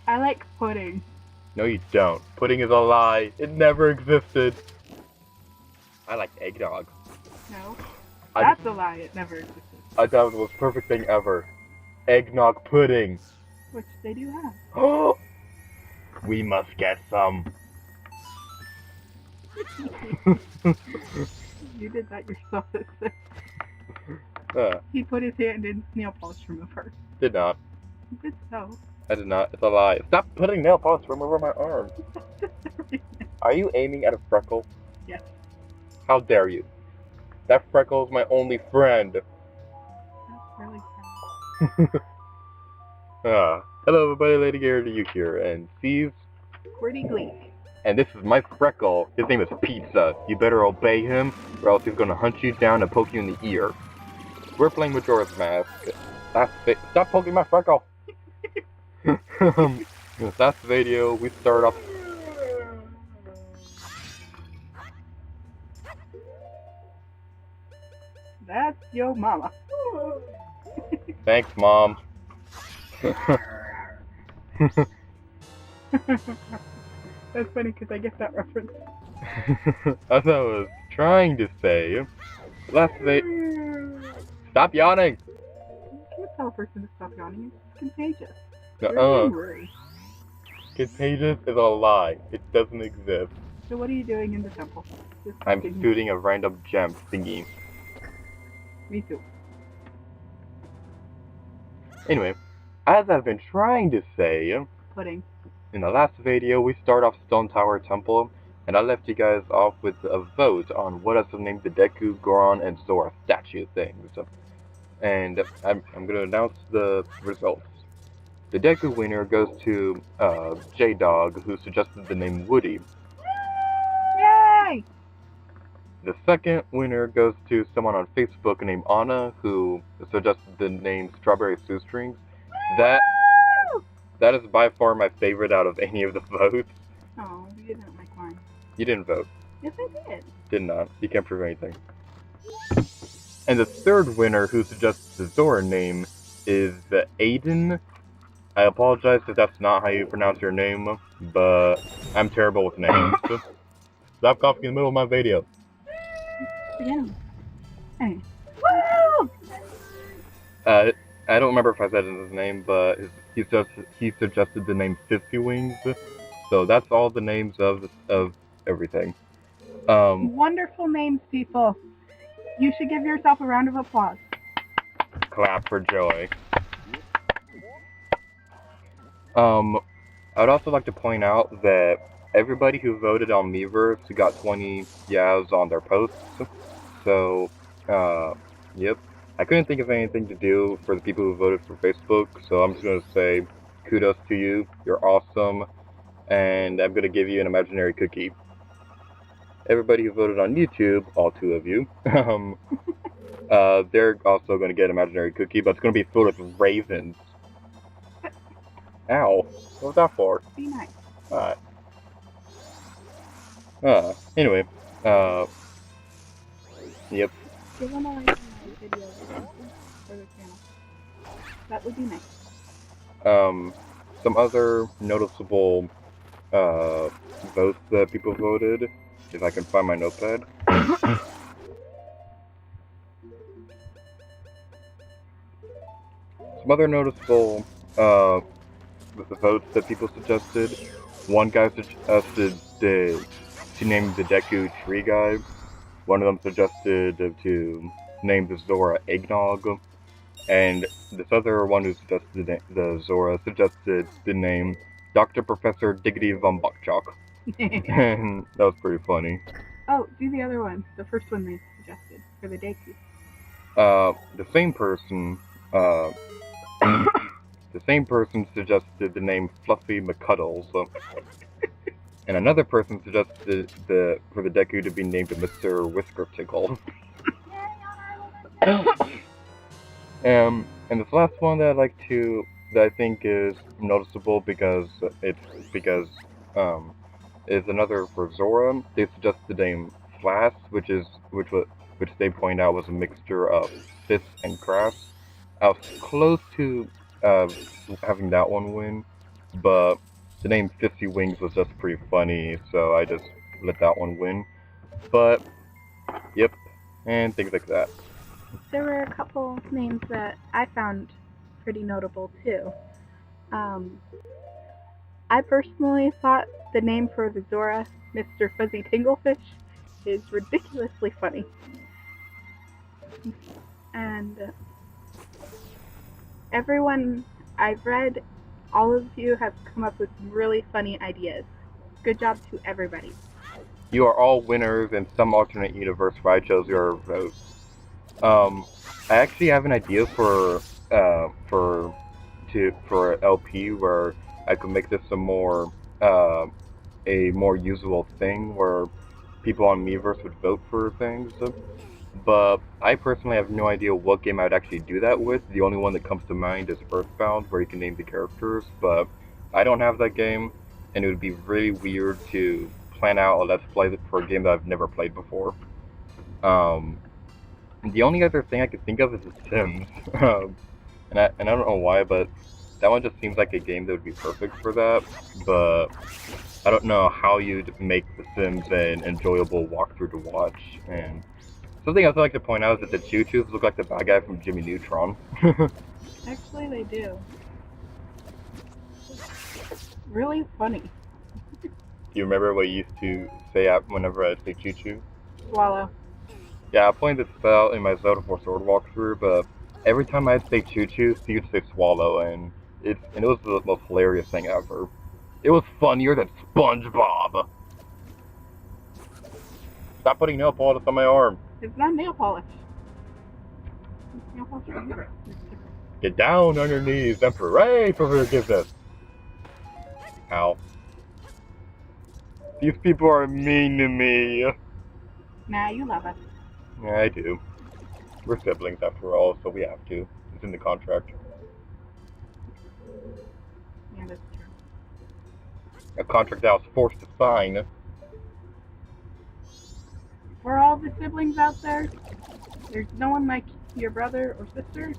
I like pudding. No, you don't. Pudding is a lie. It never existed. I like eggnog. No. That's a lie. It never existed. I thought it was the most perfect thing ever. Eggnog pudding. Which they do have. Oh! We must get some. You did that yourself. Uh, He put his hand in nail polish remover. did not. He did so. I did not. It's a lie. Stop putting nail polish remover on my arm. Are you aiming at a freckle? Yes. How dare you? That freckle is my only friend. That's really sad. Hello everybody, Lady Garrett here, and Steve. QwertyGleek. And this is my freckle. His name is Pizza. You better obey him, or else he's gonna hunt you down and poke you in the ear. We're playing Majora's Mask. Stop poking my freckle! Last video, we started off... That's your mama. Thanks, Mom. That's funny because I get that reference. As I was trying to say, last video... Stop yawning! You can't tell a person to stop yawning. It's contagious. Contagious is a lie. It doesn't exist. So what are you doing in the temple? I'm shooting a random gem thingy. Me too. Anyway, as I've been trying to say, Pudding. in the last video we start off Stone Tower Temple, and I left you guys off with a vote on what else to name the Deku, Goron, and Zora statue things. And I'm going to announce the results. The Deku winner goes to JDOG, who suggested the name Woody. Yay! The second winner goes to someone on Facebook named Anna, who suggested the name Strawberry Shoestrings. That is by far my favorite out of any of the votes. Oh, you didn't like mine. You didn't vote. Yes, I did. Did not. You can't prove anything. And the third winner who suggests the Zora name is Aidan. I apologize if that's not how you pronounce your name, but I'm terrible with names. Stop coughing in the middle of my video. Again. Hey. Woo! I don't remember if I said his name, but he suggested the name Fishy Wings. So that's all the names of everything. Wonderful names, people. You should give yourself a round of applause. Clap for joy. I'd also like to point out that everybody who voted on Miiverse got 20 yas on their posts. So, yep. I couldn't think of anything to do for the people who voted for Facebook, so I'm just going to say kudos to you. You're awesome. And I'm going to give you an imaginary cookie. Everybody who voted on YouTube, all 2 of you, they're also going to get an imaginary cookie, but it's going to be filled with raisins. Ow. What was that for? Be nice. Alright. Anyway, yep. Give them a like on my video for the channel. That would be nice. Some other noticeable, votes that people voted, if I can find my notepad. Some other noticeable, the votes that people suggested. One guy suggested to name the Deku Tree Guy. One of them suggested to name the Zora Eggnog. And this other one who suggested the Zora suggested the name Dr. Professor Diggity Von Buckchalk. And that was pretty funny. Oh, do the other one. The first one they suggested for the Deku. The same person suggested the name Fluffy McCuddles. And another person suggested for the Deku to be named Mr. Whisker Tickle. And this last one that I think is noticeable because is another for Zora. They suggested the name Flass, which they point out was a mixture of fish and crafts. I was close to having that one win, but the name Fishy Wings was just pretty funny, so I just let that one win. But, yep, and things like that. There were a couple names that I found pretty notable too. I personally thought the name for the Zora, Mr. Fuzzy Tinglefish, is ridiculously funny. And everyone I've read, all of you have come up with really funny ideas. Good job to everybody. You are all winners in some alternate universe where I chose your vote. I actually have an idea for LP where I could make this a more usable thing where people on Miiverse would vote for things. But I personally have no idea what game I would actually do that with. The only one that comes to mind is Earthbound, where you can name the characters, but I don't have that game, and it would be really weird to plan out a Let's Play for a game that I've never played before. The only other thing I could think of is The Sims, and I don't know why, but that one just seems like a game that would be perfect for that, but I don't know how you'd make The Sims an enjoyable walkthrough to watch, and something else I'd like to point out is that the Choo-Choos look like the bad guy from Jimmy Neutron. Actually, they do. Really funny. Do you remember what you used to say whenever I'd say Choo-Choo? Swallow. Yeah, I pointed this out in my Zelda 4 Sword walkthrough, but every time I'd say Choo-Choo, Steve would say Swallow, and it was the most hilarious thing ever. It was funnier than SpongeBob! Stop putting nail polish on my arm! It's not nail polish. It's nail polish. Get down on your knees and pray for forgiveness! Ow. These people are mean to me. Nah, you love us. Yeah, I do. We're siblings after all, so we have to. It's in the contract. Yeah, that's true. A contract I was forced to sign. For all the siblings out there, there's no one like your brother or sister,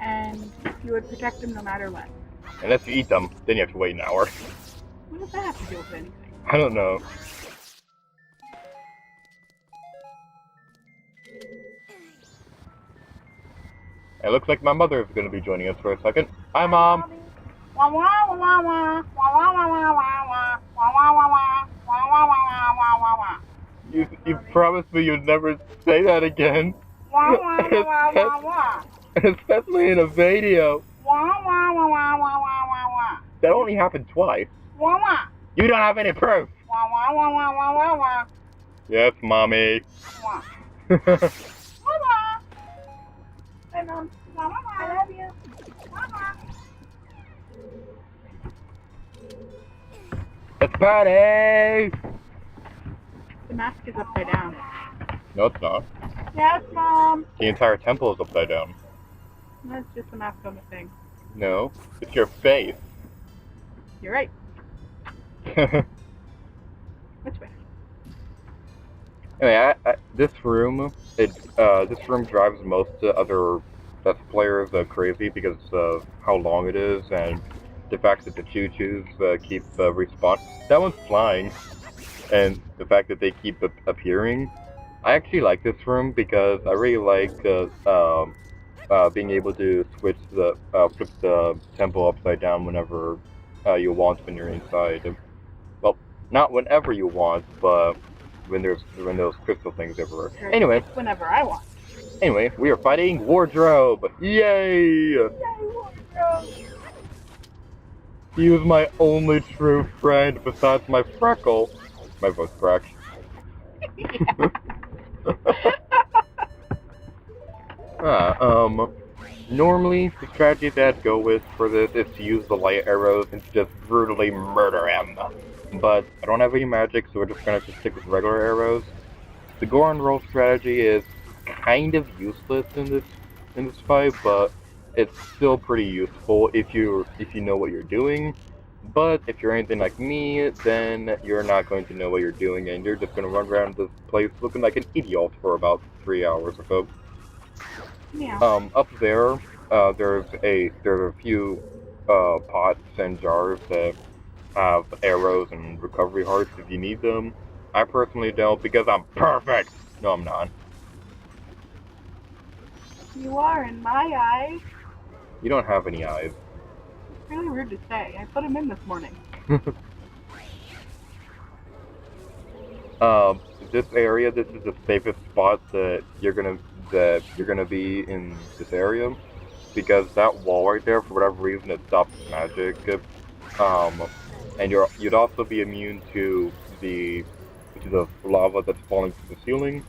and you would protect them no matter what. Unless you eat them, then you have to wait an hour. What does that have to do with anything? I don't know. It looks like my mother is going to be joining us for a second. Hi, Mom! You promised me you'd never say that again. Especially in a video. That only happened twice. You don't have any proof. Yes, Mommy. Hi, Mom. Mama, I love you. Mama. Let's party! The mask is upside down. No, it's not. Yes, Mom. The entire temple is upside down. That's just the mask on the thing. No, it's your face. You're right. Which way? Anyway, this room drives most other Let's players crazy because of how long it is and the fact that the Choo-Choos keep respawning. That one's flying, and the fact that they keep appearing. I actually like this room because I really like being able to flip the temple upside down whenever you want when you're inside. Well, not whenever you want, but when those crystal things everywhere. Anyway, whenever I want. Anyway, we are fighting Wardrobe. Yay! Yay, Wardrobe! He was my only true friend besides my freckle. My voice cracked. Normally, the strategy that I'd go with for this is to use the light arrows and to just brutally murder him. But I don't have any magic, so we're just gonna have to stick with regular arrows. The gore and roll strategy is kind of useless in this fight, but it's still pretty useful if you know what you're doing. But if you're anything like me, then you're not going to know what you're doing, and you're just gonna run around this place looking like an idiot for about 3 hours or so. Yeah. Up there, there's a few pots and jars that have arrows and recovery hearts if you need them. I personally don't because I'm perfect. No, I'm not. You are in my eyes. You don't have any eyes. It's really rude to say. I put them in this morning. This area, this is the safest spot that you're gonna be in this area, because that wall right there, for whatever reason, it stops magic. And you'd also be immune to the lava that's falling from the ceiling.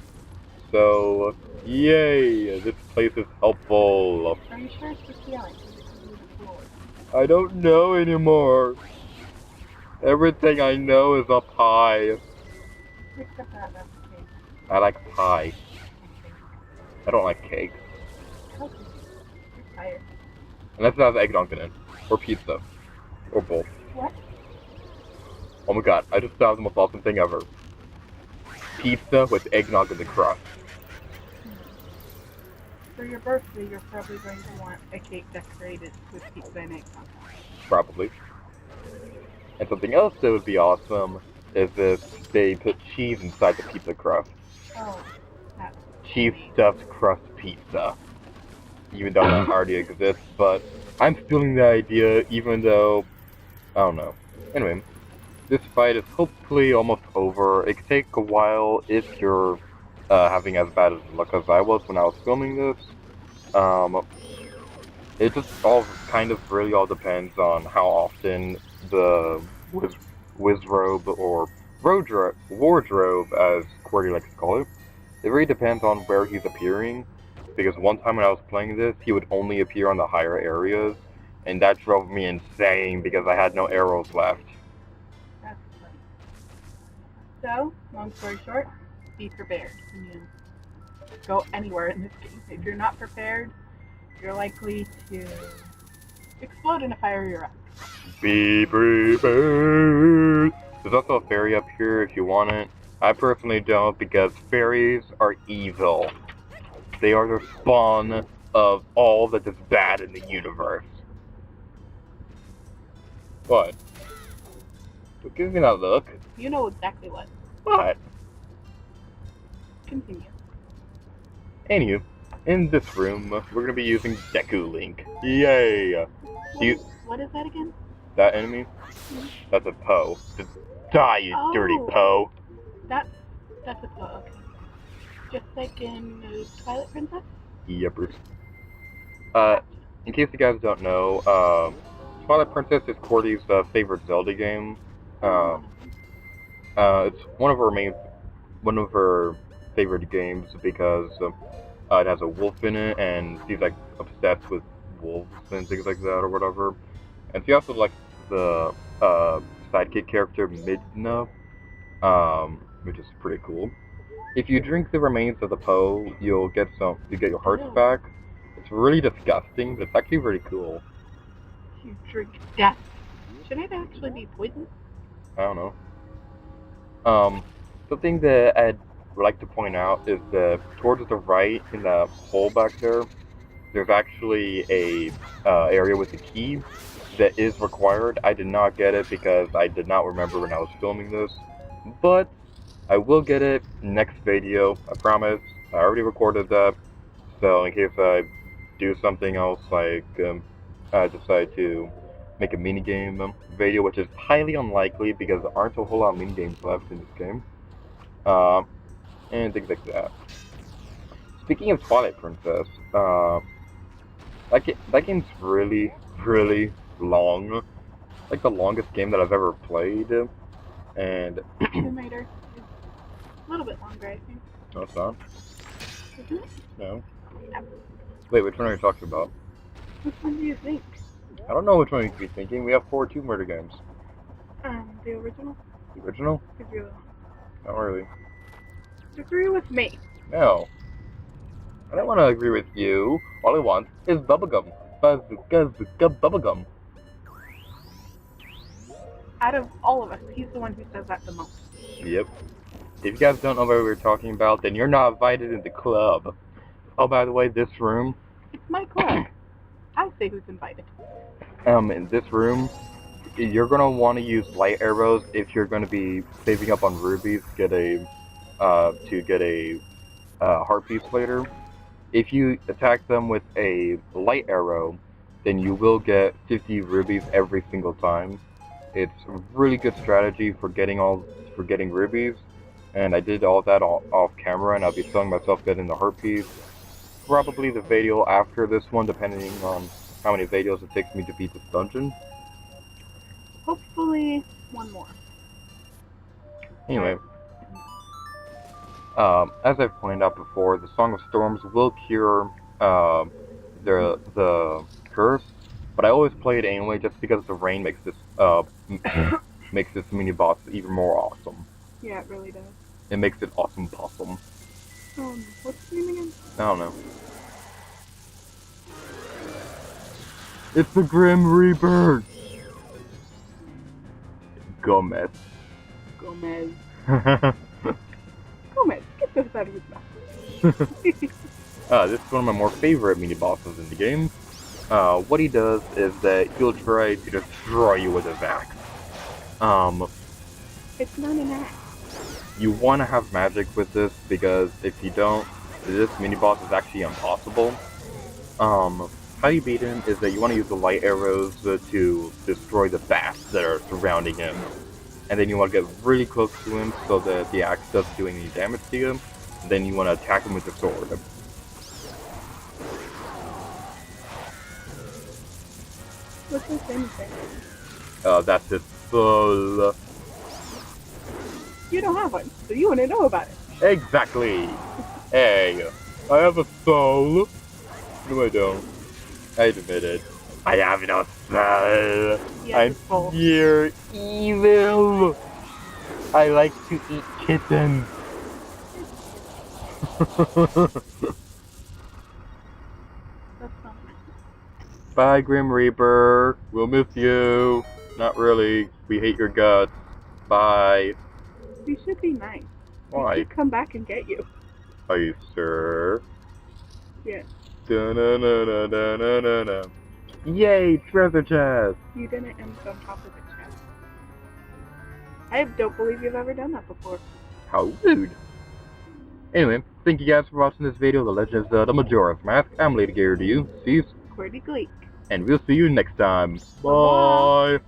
So, yay! This place is helpful. Are you sure it's the ceiling? Because it could be the floor. I don't know anymore. Everything I know is up high. Except that that's the case. I like pie. I don't like cake. Okay. You're tired. Unless it has eggnog in it. Or pizza. Or both. What? Oh my god, I just thought of the most awesome thing ever. Pizza with eggnog in the crust. For your birthday, you're probably going to want a cake decorated with pizza and eggnog. Probably. And something else that would be awesome is if they put cheese inside the pizza crust. Oh, that's Cheese stuffed crust pizza. Even though that already exists, but I'm stealing the idea even though, I don't know. Anyway, this fight is hopefully almost over. It could take a while if you're having as bad as luck as I was when I was filming this. It just all kind of really all depends on how often the wizrobe or wardrobe, as QwertyGleek likes to call it, it really depends on where he's appearing. Because one time when I was playing this, he would only appear on the higher areas, and that drove me insane because I had no arrows left. That's funny. So, long story short, be prepared when you go anywhere in this game. If you're not prepared, you're likely to explode in a fiery rock. Be prepared! There's also a fairy up here if you want it. I personally don't because fairies are evil. They are the spawn of all that is bad in the universe. What? Give me that look. You know exactly what. What? Continue. Anywho, in this room, we're gonna be using Deku Link. Yay! What is that again? That enemy? That's a Poe. Just die, you dirty Poe! That's a Poe, okay. Just like in Twilight Princess? Yepers. In case you guys don't know, Twilight Princess is QwertyGleek's favorite Zelda game. It's one of her favorite games because it has a wolf in it, and she's like obsessed with wolves and things like that or whatever. And she also likes the sidekick character Midna, which is pretty cool. If you drink the remains of the Poe, you get your hearts back. It's really disgusting, but it's actually really cool. You drink death. Shouldn't it actually be poison? I don't know. Something that I'd like to point out is that towards the right in the hole back there, there's actually a area with a key that is required. I did not get it because I did not remember when I was filming this, but I will get it next video, I promise. I already recorded that, so in case I do something else, like I decide to make a minigame video, which is highly unlikely because there aren't a whole lot of minigames left in this game, and things like that. Speaking of Twilight Princess, that game's really, really long. Like the longest game that I've ever played, and Tomb Raider is a little bit longer, I think. No, it's not. Isn't it? No. No. Wait, which one are you talking about? Which one do you think? I don't know which one you could be thinking. We have 4 Tomb Raider games. The original? The original? Is really long. Not really. Agree with me. No. I don't want to agree with you. All I want is bubblegum. Bazooka, zooka, bubblegum. Out of all of us, he's the one who says that the most. Yep. If you guys don't know what we're talking about, then you're not invited in the club. Oh, by the way, this room... It's my club. I say who's invited. In this room, you're gonna want to use light arrows if you're gonna be saving up on rubies to get a heart piece later. If you attack them with a light arrow, then you will get 50 rubies every single time. It's a really good strategy for getting rubies, and I did all that off camera, and I'll be showing myself getting the heart piece. Probably the video after this one, depending on how many videos it takes me to beat this dungeon. Hopefully, one more. Anyway, as I've pointed out before, the Song of Storms will cure the curse, but I always play it anyway just because the rain makes this makes this mini boss even more awesome. Yeah, it really does. It makes it awesome possum. What's the name again? I don't know. It's the Grim Reaper! Gomez. Gomez, get those out of his mouth. This is one of my more favorite mini bosses in the game. What he does is that he'll try to destroy you with his axe. It's not an axe. You want to have magic with this because if you don't, this mini boss is actually impossible. How you beat him is that you want to use the light arrows to destroy the bats that are surrounding him. And then you want to get really close to him so that the axe doesn't do any damage to him. And then you want to attack him with the sword. What's his name say? That's his soul. You don't have one, so you wouldn't know about it. Exactly. Hey, I have a soul. No, I don't. I admit it. I have no soul. Yeah, I'm pure evil. I like to eat kittens. That's not nice. Bye, Grim Reaper. We'll miss you. Not really. We hate your guts. Bye. We should be nice. Why? We should come back and get you. Are you sure? Yeah. Da-na-na-na-na-na-na. Yay, treasure chest! You didn't end on top of the chest. I don't believe you've ever done that before. How rude. Anyway, thank you guys for watching this video, The Legend of Zelda Majora's Mask. I'm Lady Gator to you. See you. QwertyGleek. And we'll see you next time. Bye-bye. Bye.